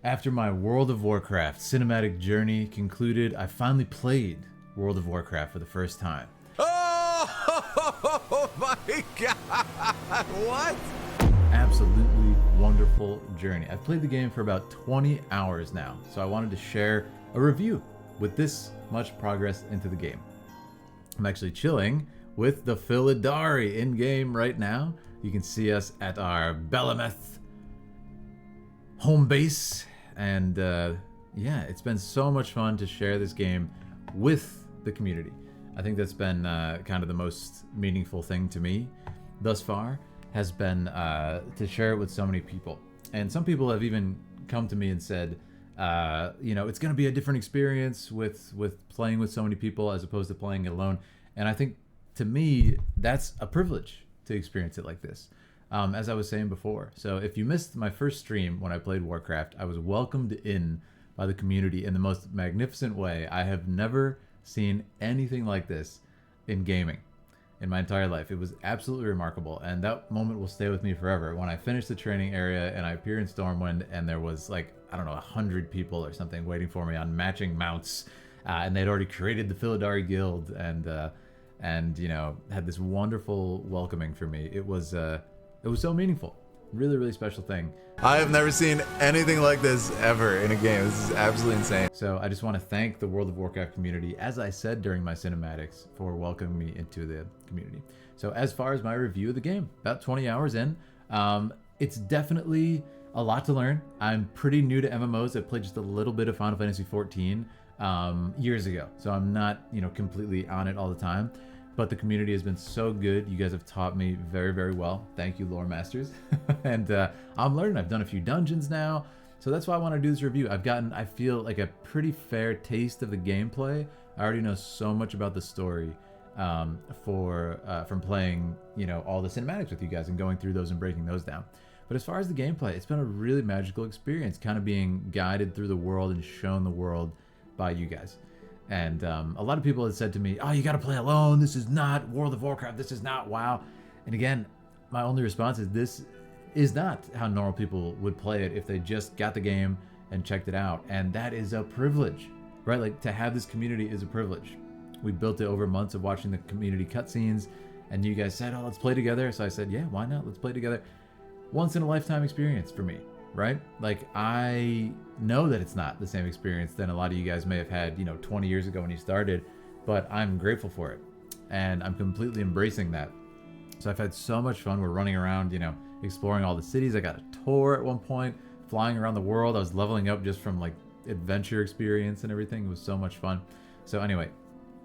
After my World of Warcraft cinematic journey concluded, I finally played World of Warcraft for the first time. Oh my god! What? Absolutely wonderful journey. I've played the game for about 20 hours now, so I wanted to share a review with this much progress into the game. I'm actually chilling with the Philidari in-game right now. You can see us at our Belemeth home base, and yeah, it's been so much fun to share this game with the community. I think that's been kind of the most meaningful thing to me thus far, has been to share it with so many people. And some people have even come to me and said, you know, it's going to be a different experience with playing with so many people as opposed to playing it alone. And I think, to me, that's a privilege to experience it like this. As I was saying before. So if you missed my first stream when I played Warcraft, I was welcomed in by the community in the most magnificent way. I have never seen anything like this in gaming in my entire life. It was absolutely remarkable, and that moment will stay with me forever. When I finished the training area and I appear in Stormwind and there was like, I don't know, 100 people or something waiting for me on matching mounts, and they'd already created the Philidari Guild and you know, had this wonderful welcoming for me. It was so meaningful. Really, really special thing. I have never seen anything like this ever in a game. This is absolutely insane. So I just want to thank the World of Warcraft community, as I said during my cinematics, for welcoming me into the community. So as far as my review of the game, about 20 hours in, it's definitely a lot to learn. I'm pretty new to MMOs. I played just a little bit of Final Fantasy XIV years ago, so I'm not, you know, completely on it all the time. But the community has been so good. You guys have taught me very, very well. Thank you, lore masters. And I'm learning. I've done a few dungeons now. So that's why I want to do this review. I've gotten, I feel, like a pretty fair taste of the gameplay. I already know so much about the story from playing, you know, all the cinematics with you guys and going through those and breaking those down. But as far as the gameplay, it's been a really magical experience, kind of being guided through the world and shown the world by you guys. And a lot of people had said to me, oh, you got to play alone. This is not World of Warcraft. This is not WoW. And again, my only response is this is not how normal people would play it if they just got the game and checked it out. And that is a privilege, right? Like, to have this community is a privilege. We built it over months of watching the community cutscenes, and you guys said, oh, let's play together. So I said, yeah, why not? Let's play together. Once in a lifetime experience for me, right? Like, I know that it's not the same experience than a lot of you guys may have had, you know, 20 years ago when you started, but I'm grateful for it, and I'm completely embracing that. So I've had so much fun. We're running around, you know, exploring all the cities. I got a tour at one point, flying around the world. I was leveling up just from like adventure experience and everything. It was so much fun. So anyway,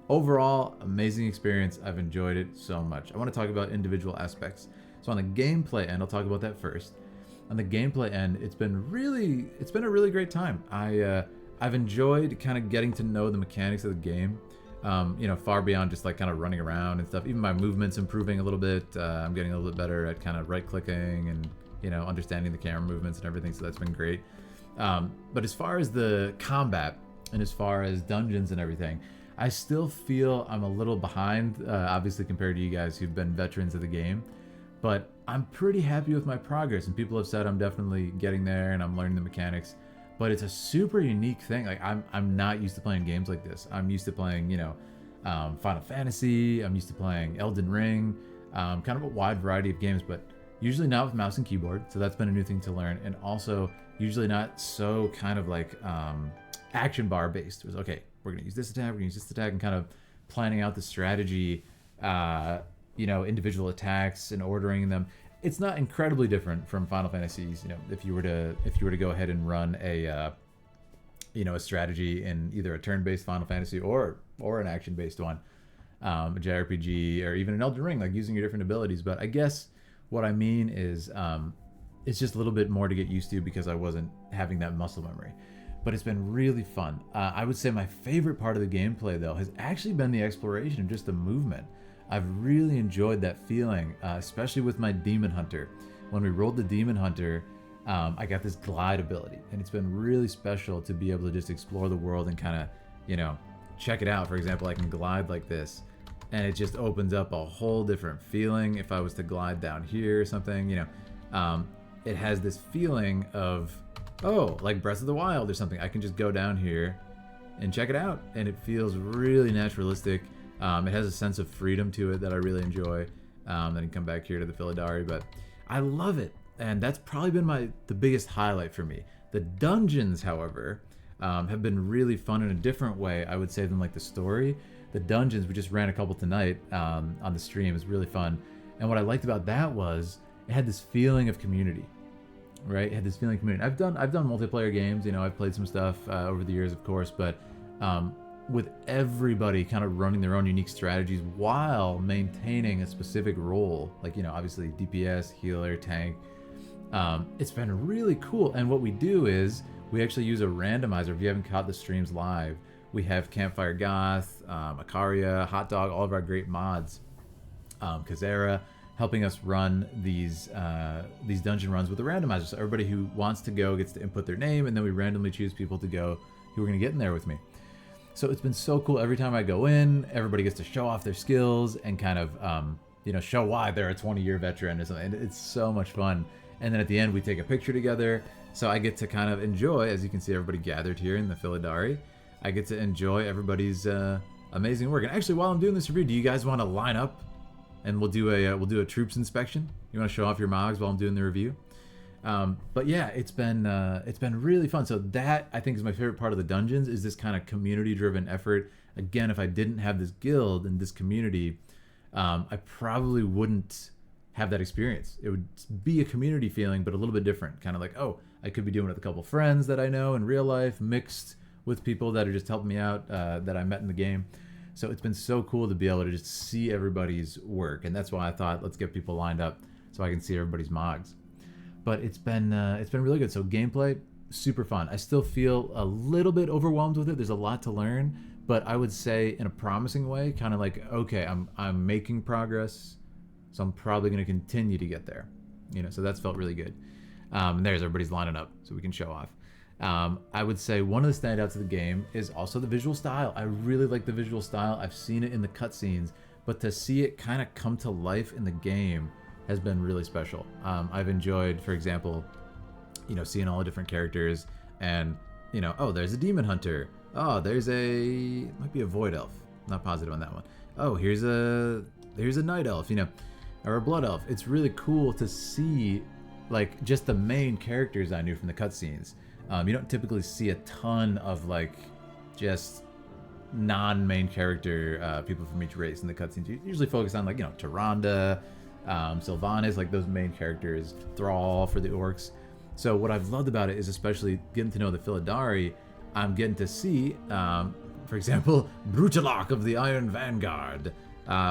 overall, amazing experience. I've enjoyed it so much. I want to talk about individual aspects. So on the gameplay end, I'll talk about that first. On the gameplay end, it's been a really great time. I've enjoyed kind of getting to know the mechanics of the game, you know, far beyond just like kind of running around and stuff. Even my movement's improving a little bit. I'm getting a little bit better at kind of right clicking and, you know, understanding the camera movements and everything, so that's been great. But as far as the combat and as far as dungeons and everything, I still feel I'm a little behind, obviously, compared to you guys who've been veterans of the game. But I'm pretty happy with my progress, and people have said I'm definitely getting there and I'm learning the mechanics. But it's a super unique thing. Like, I'm not used to playing games like this. I'm used to playing, you know, Final Fantasy. I'm used to playing Elden Ring, kind of a wide variety of games, but usually not with mouse and keyboard. So that's been a new thing to learn, and also usually not so kind of like action bar based. It was, okay, we're gonna use this attack, we're gonna use this attack, and kind of planning out the strategy. You know, individual attacks and ordering them. It's not incredibly different from Final Fantasies. You know, if you were to go ahead and run a you know, a strategy in either a turn-based Final Fantasy or an action-based one, a JRPG, or even an Elden Ring, like using your different abilities. But I guess what I mean is it's just a little bit more to get used to because I wasn't having that muscle memory. But it's been really fun. I would say my favorite part of the gameplay, though, has actually been the exploration and just the movement. I've really enjoyed that feeling, especially with my Demon Hunter. When we rolled the Demon Hunter, I got this glide ability, and it's been really special to be able to just explore the world and kind of, you know, check it out. For example, I can glide like this, and it just opens up a whole different feeling. If I was to glide down here or something, you know, it has this feeling of oh, like Breath of the Wild or something, I can just go down here and check it out, and it feels really naturalistic. It has a sense of freedom to it that I really enjoy. Then you come back here to the Philidari, but I love it, and that's probably been the biggest highlight for me. The dungeons, however, have been really fun in a different way, I would say, than like the story. The dungeons, we just ran a couple tonight on the stream. It's really fun, and what I liked about that was it had this feeling of community. Right, it had this feeling of community. I've done multiplayer games. You know, I've played some stuff over the years, of course, but with everybody kind of running their own unique strategies while maintaining a specific role, like, you know, obviously DPS, healer, tank. It's been really cool. And what we do is we actually use a randomizer. If you haven't caught the streams live, we have Campfire Goth, Akaria, Hot Dog, all of our great mods, Kazera, helping us run these dungeon runs with a randomizer. So everybody who wants to go gets to input their name, and then we randomly choose people to go who are going to get in there with me. So it's been so cool. Every time I go in, everybody gets to show off their skills and kind of you know, show why they're a 20-year veteran or something. And it's so much fun. And then at the end, we take a picture together. So I get to kind of enjoy, as you can see, everybody gathered here in the Philidari. I get to enjoy everybody's amazing work. And actually, while I'm doing this review, do you guys want to line up? And we'll do a troops inspection. You want to show off your mogs while I'm doing the review? But yeah, it's been really fun. So that, I think, is my favorite part of the dungeons, is this kind of community-driven effort. Again, if I didn't have this guild and this community, I probably wouldn't have that experience. It would be a community feeling, but a little bit different. Kind of like, oh, I could be doing it with a couple friends that I know in real life, mixed with people that are just helping me out that I met in the game. So it's been so cool to be able to just see everybody's work, and that's why I thought, let's get people lined up so I can see everybody's mogs. But it's been really good. So gameplay, super fun. I still feel a little bit overwhelmed with it. There's a lot to learn, but I would say in a promising way, kind of like, okay, I'm making progress, so I'm probably going to continue to get there. You know, so that's felt really good. And there's everybody's lining up so we can show off. I would say one of the standouts of the game is also the visual style. I really like the visual style. I've seen it in the cutscenes, but to see it kind of come to life in the game has been really special. I've enjoyed, for example, you know, seeing all the different characters, and, you know, oh, there's a demon hunter. Oh, might be a void elf. Not positive on that one. Oh, here's a night elf, you know, or a blood elf. It's really cool to see, like, just the main characters I knew from the cutscenes. You don't typically see a ton of, like, just non-main character people from each race in the cutscenes. You usually focus on, like, you know, Tyrande, Sylvanas, like those main characters, Thrall for the orcs. So what I've loved about it is especially getting to know the Philidari. I'm getting to see, for example, Brutalok of the Iron Vanguard.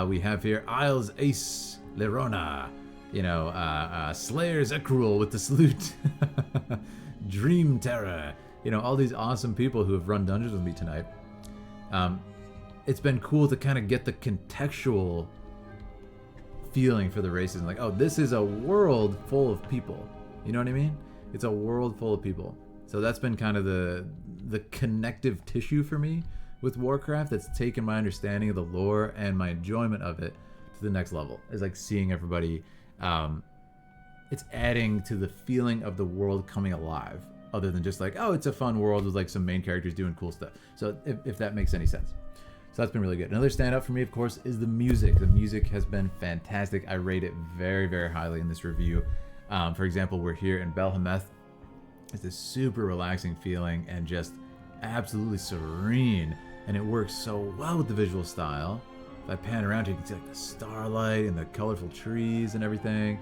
We have here Isles Ace Lerona, you know, Slayer Zekrul with the salute. Dream Terror, you know, all these awesome people who have run dungeons with me tonight. It's been cool to kind of get the contextual feeling for the races, and like, oh, this is a world full of people. You know what I mean? It's a world full of people. So that's been kind of the connective tissue for me with Warcraft that's taken my understanding of the lore and my enjoyment of it to the next level. It's like seeing everybody. It's adding to the feeling of the world coming alive, other than just like, oh, it's a fun world with like some main characters doing cool stuff. So if that makes any sense. So that's been really good. Another standout for me, of course, is the music. The music has been fantastic. I rate it very, very highly in this review. For example, we're here in Belhameth. It's this super relaxing feeling and just absolutely serene. And it works so well with the visual style. If I pan around here, you can see like the starlight and the colorful trees and everything.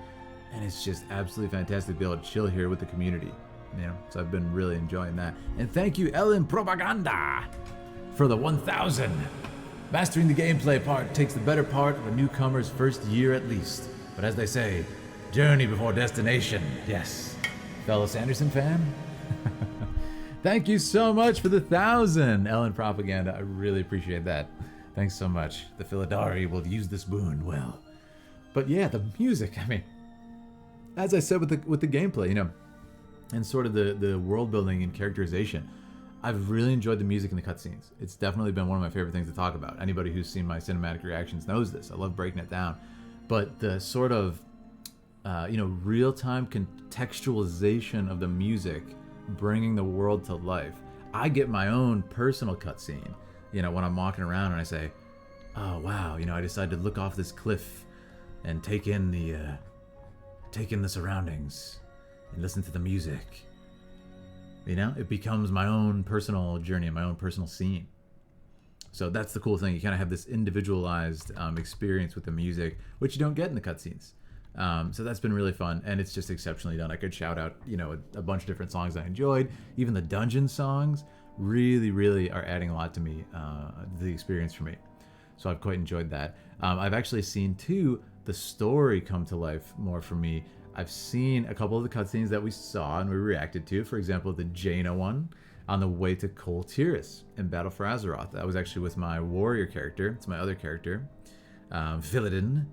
And it's just absolutely fantastic to be able to chill here with the community. You know, so I've been really enjoying that. And thank you, Ellen Propaganda, for the 1,000. Mastering the gameplay part takes the better part of a newcomer's first year at least. But as they say, journey before destination. Yes. Fellow Sanderson fan? Thank you so much for the 1,000, Ellen Propaganda. I really appreciate that. Thanks so much. The Philidari will use this boon well. But yeah, the music, I mean, as I said with the gameplay, you know, and sort of the world building and characterization, I've really enjoyed the music in the cutscenes. It's definitely been one of my favorite things to talk about. Anybody who's seen my cinematic reactions knows this. I love breaking it down. But the sort of, you know, real-time contextualization of the music bringing the world to life. I get my own personal cutscene, when I'm walking around and I say, oh wow, I decided to look off this cliff and take in the surroundings and listen to the music. It becomes my own personal journey, my own personal scene. So that's the cool thing. You kind of have this individualized experience with the music, which you don't get in the cutscenes. So that's been really fun, and it's just exceptionally done. I could shout out, a bunch of different songs I enjoyed. Even the dungeon songs really, really are adding a lot to me, the experience for me. So I've quite enjoyed that. I've actually seen, too, the story come to life more for me. I've seen a couple of the cutscenes that we saw and we reacted to. For example, the Jaina one on the way to Kol Tiras in Battle for Azeroth. That was actually with my warrior character. It's my other character, Philidin.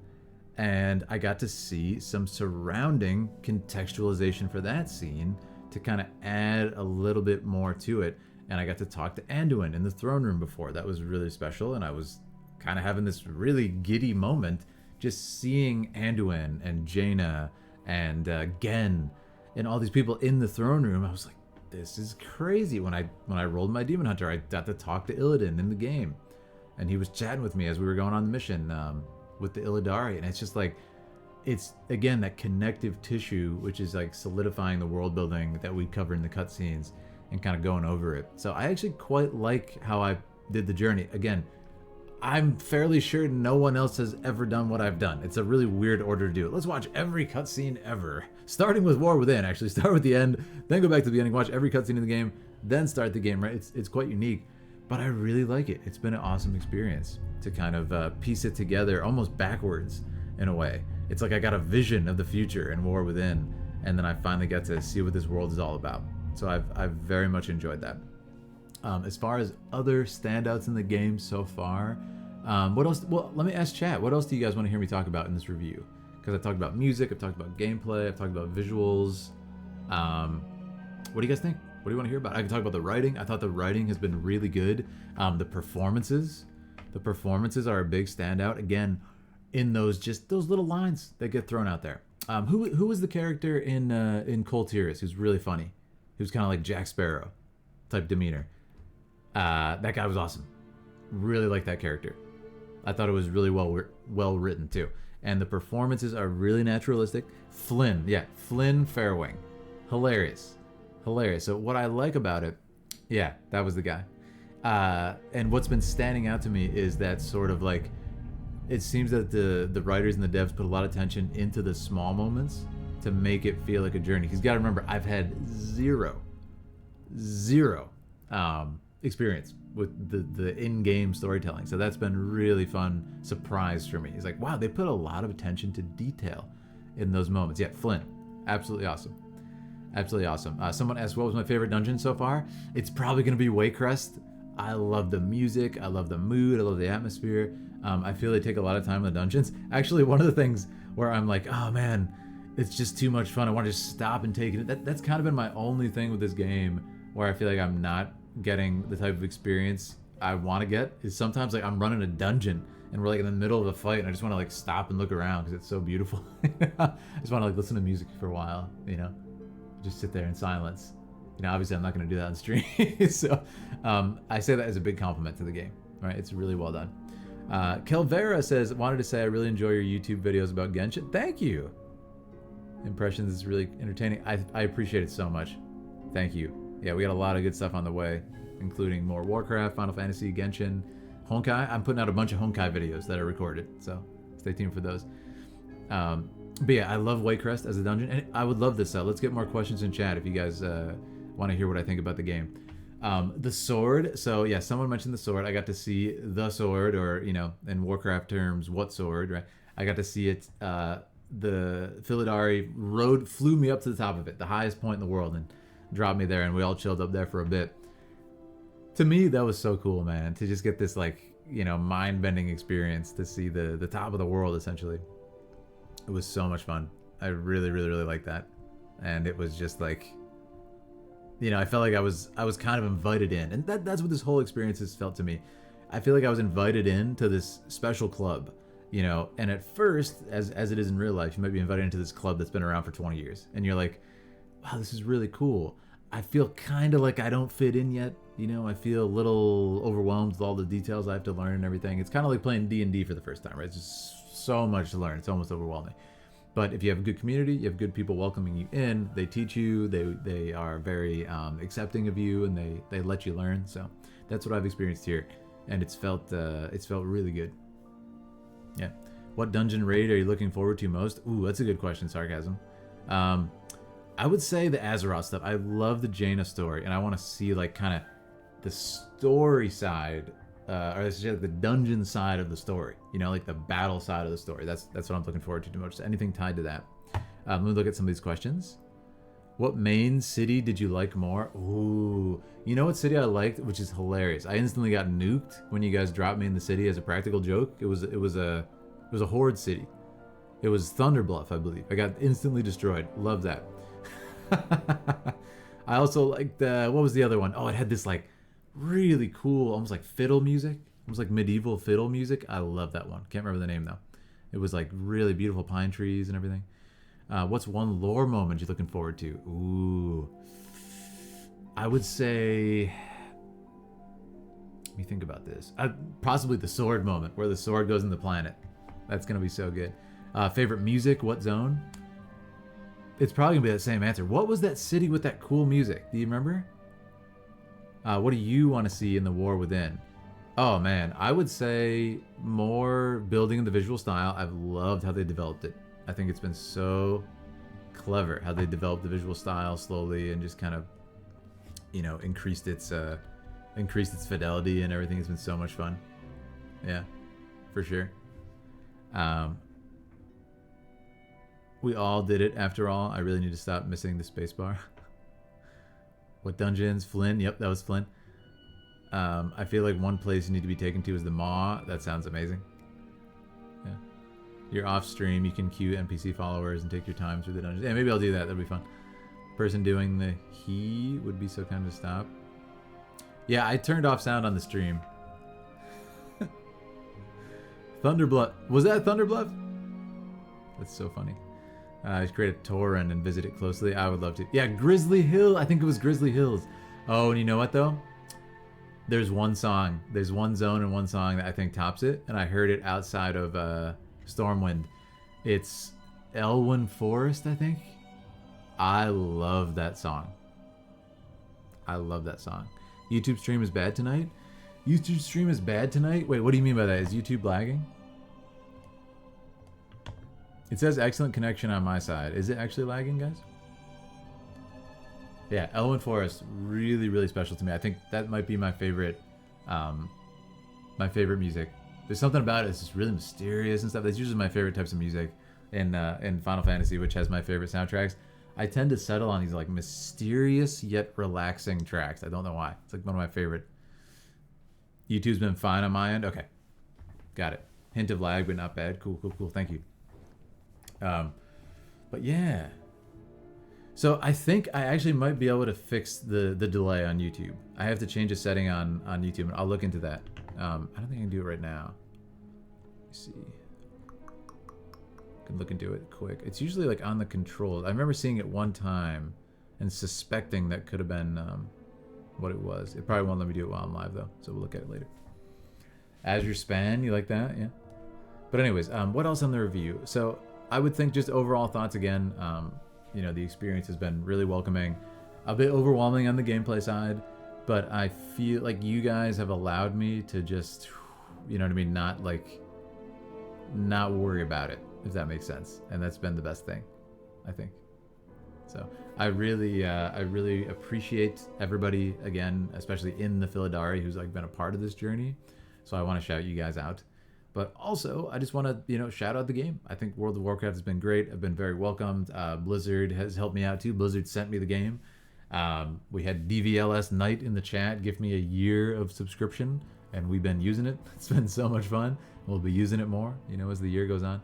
And I got to see some surrounding contextualization for that scene to kind of add a little bit more to it. And I got to talk to Anduin in the throne room before. That was really special, and I was kind of having this really giddy moment just seeing Anduin and Jaina and Gen and all these people in the throne room. I was like, this is crazy. When I rolled my Demon Hunter, I got to talk to Illidan in the game, and he was chatting with me as we were going on the mission with the Illidari, and it's just like, it's again that connective tissue, which is like solidifying the world building that we cover in the cutscenes and kind of going over it. So I actually quite like how I did the journey. Again, I'm fairly sure no one else has ever done what I've done. It's a really weird order to do it. Let's watch every cutscene ever. Starting with War Within, actually. Start with the end, then go back to the beginning, watch every cutscene in the game, then start the game, right? It's quite unique, but I really like it. It's been an awesome experience to kind of piece it together almost backwards in a way. It's like I got a vision of the future in War Within, and then I finally get to see what this world is all about. So I've very much enjoyed that. As far as other standouts in the game so far, what else? Well, let me ask chat. What else do you guys want to hear me talk about in this review? Because I've talked about music, I've talked about gameplay, I've talked about visuals. What do you guys think? What do you want to hear about? I can talk about the writing. I thought the writing has been really good. The performances are a big standout. Again, in those little lines that get thrown out there. Who was the character in Kol Tiras who's really funny? He was kind of like Jack Sparrow type demeanor. That guy was awesome. Really like that character. I thought it was really well written too. And the performances are really naturalistic. Flynn Fairwing. Hilarious. So what I like about it, yeah, that was the guy. And what's been standing out to me is that sort of like, it seems that the writers and the devs put a lot of attention into the small moments to make it feel like a journey. Because you got to remember, I've had zero experience with the in-game storytelling. So that's been a really fun surprise for me. It's like, wow, they put a lot of attention to detail in those moments. Yeah, Flynn, absolutely awesome. Someone asked, what was my favorite dungeon so far? It's probably going to be Waycrest. I love the music. I love the mood. I love the atmosphere. I feel they take a lot of time in the dungeons. Actually, one of the things where I'm like, oh man, it's just too much fun. I want to just stop and take it. That's kind of been my only thing with this game where I feel like I'm not getting the type of experience I want to get, is sometimes like I'm running a dungeon and we're like in the middle of a fight and I just want to like stop and look around because it's so beautiful. I just want to like listen to music for a while, just sit there in silence. Obviously I'm not going to do that on stream. So I say that as a big compliment to the game, right? It's really well done. Kelvera says, wanted to say I really enjoy your YouTube videos about Genshin. Thank you. Impressions is really entertaining. I appreciate it so much. Thank you. Yeah, we got a lot of good stuff on the way, including more Warcraft, Final Fantasy, Genshin, Honkai. I'm putting out a bunch of Honkai videos that are recorded, so stay tuned for those. But yeah, I love Waycrest as a dungeon, and I would love this. Let's get more questions in chat if you guys want to hear what I think about the game. The sword. So yeah, someone mentioned the sword. I got to see the sword, or in Warcraft terms, what sword, right? I got to see it. The Philidari flew me up to the top of it, the highest point in the world, and dropped me there, and we all chilled up there for a bit. To me, that was so cool, man, to just get this like, mind-bending experience to see the top of the world, essentially. It was so much fun. I really, really, really liked that. And it was just like, I felt like I was kind of invited in. And that's what this whole experience has felt to me. I feel like I was invited in to this special club, and at first, as it is in real life, you might be invited into this club that's been around for 20 years. And you're like, wow, this is really cool. I feel kind of like I don't fit in yet. You know, I feel a little overwhelmed with all the details I have to learn and everything. It's kind of like playing D&D for the first time, right? It's just so much to learn. It's almost overwhelming. But if you have a good community, you have good people welcoming you in. They teach you. They are very accepting of you, and they let you learn. So that's what I've experienced here, and it's felt really good. Yeah. What dungeon raid are you looking forward to most? Ooh, that's a good question. Sarcasm. I would say the Azeroth stuff. I love the Jaina story, and I want to see like kind of the story side, or let's say the dungeon side of the story. You know, like the battle side of the story. That's what I'm looking forward to the most. Anything tied to that. Let me look at some of these questions. What main city did you like more? Ooh, you know what city I liked, which is hilarious. I instantly got nuked when you guys dropped me in the city as a practical joke. It was a horde city. It was Thunderbluff, I believe. I got instantly destroyed. Love that. I also liked what was the other one? Oh, it had this like really cool, almost like fiddle music, almost like medieval fiddle music. I love that one. Can't remember the name though. It was like really beautiful pine trees and everything. What's one lore moment you're looking forward to? Ooh, I would say. Let me think about this. Possibly the sword moment, where the sword goes in the planet. That's gonna be so good. Favorite music? What zone? It's probably gonna be that same answer. What was that city with that cool music? Do you remember? What do you want to see in the War Within? Oh man, I would say more building in the visual style. I've loved how they developed it. I think it's been so clever how they developed the visual style slowly and just kind of, you know, increased its fidelity and everything. It's been so much fun. Yeah, for sure. We all did it after all. I really need to stop missing the spacebar. What dungeons? Flynn. Yep, that was Flynn. I feel like one place you need to be taken to is the Maw. That sounds amazing. Yeah. You're off stream. You can queue NPC followers and take your time through the dungeons. Yeah, maybe I'll do that. That'd be fun. Person doing the he would be so kind to stop. Yeah, I turned off sound on the stream. Thunderbluff. Was that Thunderbluff? That's so funny. Just create a torrent and visit it closely. I would love to. Yeah, Grizzly Hill. I think it was Grizzly Hills. Oh, and you know what though? There's one song. There's one zone and one song that I think tops it, and I heard it outside of Stormwind. It's Elwyn Forest, I think. I love that song. I love that song. YouTube stream is bad tonight? YouTube stream is bad tonight? Wait, what do you mean by that? Is YouTube lagging? It says excellent connection on my side. Is it actually lagging, guys? Yeah, Elwyn Forest, really, really special to me. I think that might be my favorite music. There's something about it that's just really mysterious and stuff. That's usually my favorite types of music in Final Fantasy, which has my favorite soundtracks. I tend to settle on these like mysterious yet relaxing tracks. I don't know why. It's like one of my favorite. YouTube's been fine on my end. Okay, got it. Hint of lag, but not bad. Cool, cool, cool. Thank you. But yeah. So I think I actually might be able to fix the delay on YouTube. I have to change a setting on YouTube, and I'll look into that. I don't think I can do it right now. Let me see. I can look into it quick. It's usually like on the controls. I remember seeing it one time and suspecting that could have been what it was. It probably won't let me do it while I'm live though, so we'll look at it later. Azure Span, you like that? Yeah. But anyways, what else on the review? So I would think just overall thoughts again. You know, the experience has been really welcoming, a bit overwhelming on the gameplay side, but I feel like you guys have allowed me to just, you know what I mean, not worry about it, if that makes sense. And that's been the best thing, I think. So I really appreciate everybody again, especially in the Philidari, who's like been a part of this journey. So I want to shout you guys out. But also, I just want to, you know, shout out the game. I think World of Warcraft has been great. I've been very welcomed. Blizzard has helped me out too. Blizzard sent me the game. We had DVLS Knight in the chat give me a year of subscription, and we've been using it. It's been so much fun. We'll be using it more, you know, as the year goes on.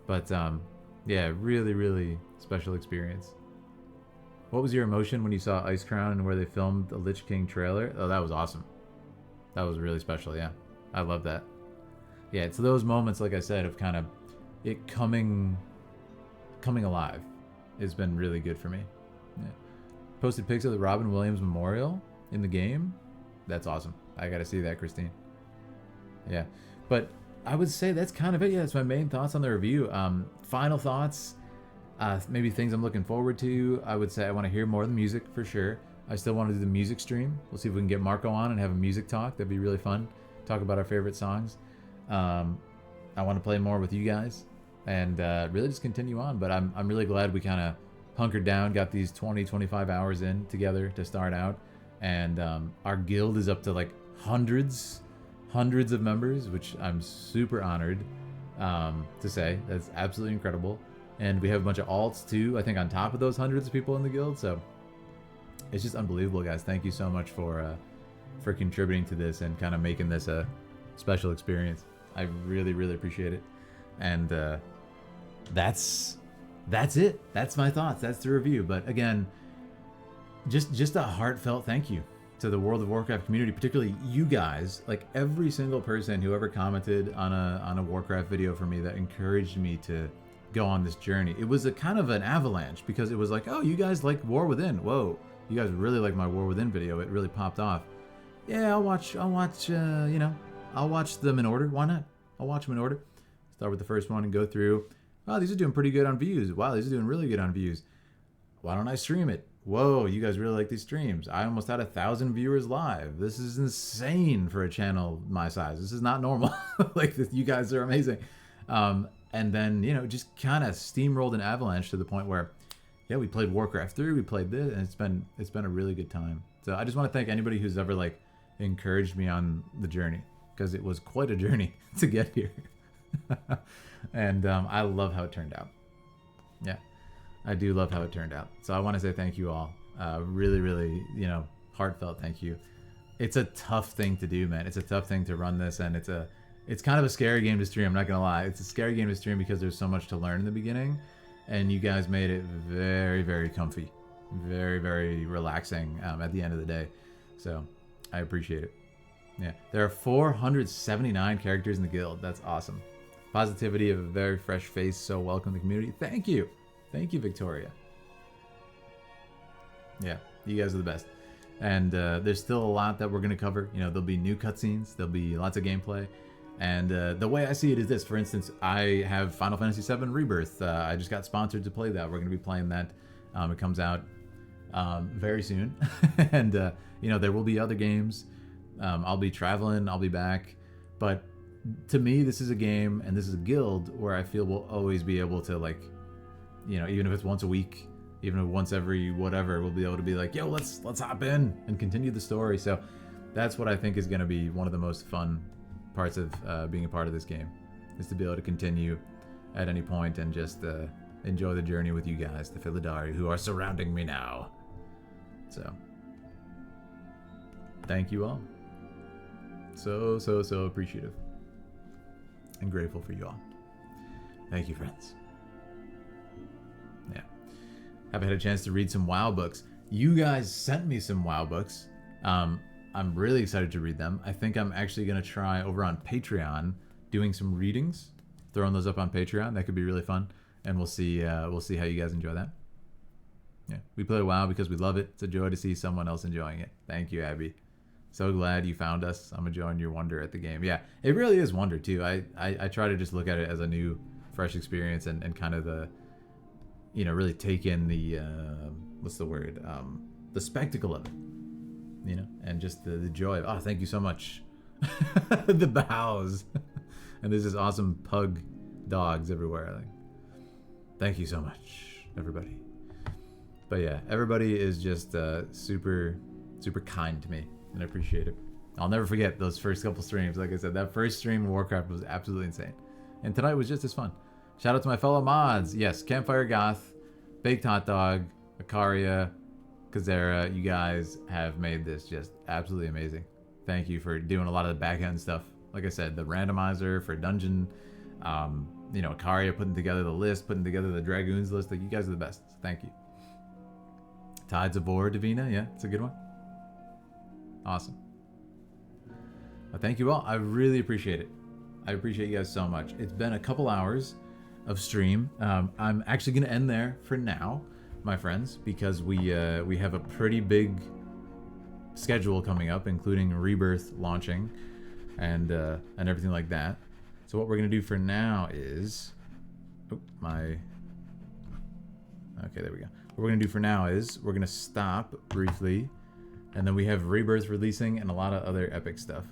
But yeah, really, really special experience. What was your emotion when you saw Ice Crown and where they filmed the Lich King trailer? Oh, that was awesome. That was really special, yeah. I love that. Yeah, it's those moments, like I said, of kind of it coming alive has been really good for me. Yeah. posted pics of the Robin Williams Memorial in the game. That's awesome. I gotta see that, Christine. Yeah, but I would say that's kind of it. Yeah, that's my main thoughts on the review. Final thoughts, maybe things I'm looking forward to. I would say I want to hear more of the music for sure. I still want to do the music stream. We'll see if we can get Marco on and have a music talk. That'd be really fun. Talk about our favorite songs. I want to play more with you guys and really just continue on. But I'm really glad we kind of hunkered down, got these 20-25 hours in together to start out. And our guild is up to like hundreds of members, which I'm super honored to say. That's absolutely incredible. And we have a bunch of alts too, I think, on top of those hundreds of people in the guild. So it's just unbelievable, guys. Thank you so much for contributing to this and kind of making this a special experience. I really, really appreciate it. And that's it. That's my thoughts. That's the review. But again, just a heartfelt thank you to the World of Warcraft community, particularly you guys. Like every single person who ever commented on a Warcraft video for me that encouraged me to go on this journey. It was a kind of an avalanche because it was like, oh, you guys like War Within. Whoa, you guys really like my War Within video. It really popped off. Yeah, I'll watch them in order. Why not? I'll watch them in order. Start with the first one and go through. Wow, these are doing pretty good on views. Wow, these are doing really good on views. Why don't I stream it? Whoa, you guys really like these streams. I almost had 1,000 viewers live. This is insane for a channel my size. This is not normal. Like, you guys are amazing. And then, just kind of steamrolled an avalanche to the point where, yeah, we played Warcraft 3, we played this, and it's been a really good time. So I just want to thank anybody who's ever, like, encouraged me on the journey, because it was quite a journey to get here. And I love how it turned out. Yeah. I do love how it turned out. So I want to say thank you all. Really, really, heartfelt thank you. It's a tough thing to do, man. It's a tough thing to run this, and it's kind of a scary game to stream. I'm not going to lie. It's a scary game to stream because there's so much to learn in the beginning, and you guys made it very, very comfy. Very, very relaxing at the end of the day. So I appreciate it. Yeah. There are 479 characters in the guild. That's awesome. Positivity of a very fresh face. So welcome to the community. Thank you. Thank you, Victoria. Yeah, you guys are the best. And there's still a lot that we're going to cover. There'll be new cutscenes. There'll be lots of gameplay. And the way I see it is this. For instance, I have Final Fantasy VII Rebirth. I just got sponsored to play that. We're going to be playing that. It comes out very soon. And, there will be other games. I'll be traveling. I'll be back. But to me, this is a game and this is a guild where I feel we'll always be able to, like, even if it's once a week, even if once every whatever, we'll be able to be like, yo, let's hop in and continue the story. So that's what I think is going to be one of the most fun parts of being a part of this game, is to be able to continue at any point and just enjoy the journey with you guys, the Philidari, who are surrounding me now. So thank you all. So appreciative and grateful for you all. Thank you, friends. Yeah. Haven't had a chance to read some WoW books. You guys sent me some WoW books. I'm really excited to read them. I think I'm actually going to try over on Patreon doing some readings, throwing those up on Patreon. That could be really fun. And we'll see how you guys enjoy that. Yeah. We play WoW because we love it. It's a joy to see someone else enjoying it. Thank you, Abby. So glad you found us. I'm enjoying your wonder at the game. Yeah, it really is wonder too. I try to just look at it as a new, fresh experience and kind of the, really take in the, what's the word? The spectacle of it, and just the joy of, oh, thank you so much. The bows. And there's this awesome pug dogs everywhere. Like, thank you so much, everybody. But yeah, everybody is just super, super kind to me. And I appreciate it. I'll never forget those first couple streams. Like I said, that first stream of Warcraft was absolutely insane. And tonight was just as fun. Shout out to my fellow mods. Yes, Campfire Goth, Baked Hot Dog, Akaria, Kazera. You guys have made this just absolutely amazing. Thank you for doing a lot of the back end stuff. Like I said, the randomizer for dungeon, Akaria putting together the list, putting together the Dragoons list. Like, you guys are the best. So thank you. Tides of War, Davina. Yeah, it's a good one. Awesome. Well, thank you all. I really appreciate it. I appreciate you guys so much. It's been a couple hours of stream. I'm actually going to end there for now. my friends, because we have a pretty big schedule coming up, including Rebirth launching and everything like that. So what we're gonna do for now is, okay, there we go. What we're gonna do for now is we're gonna stop briefly, and then we have Rebirth releasing and a lot of other epic stuff.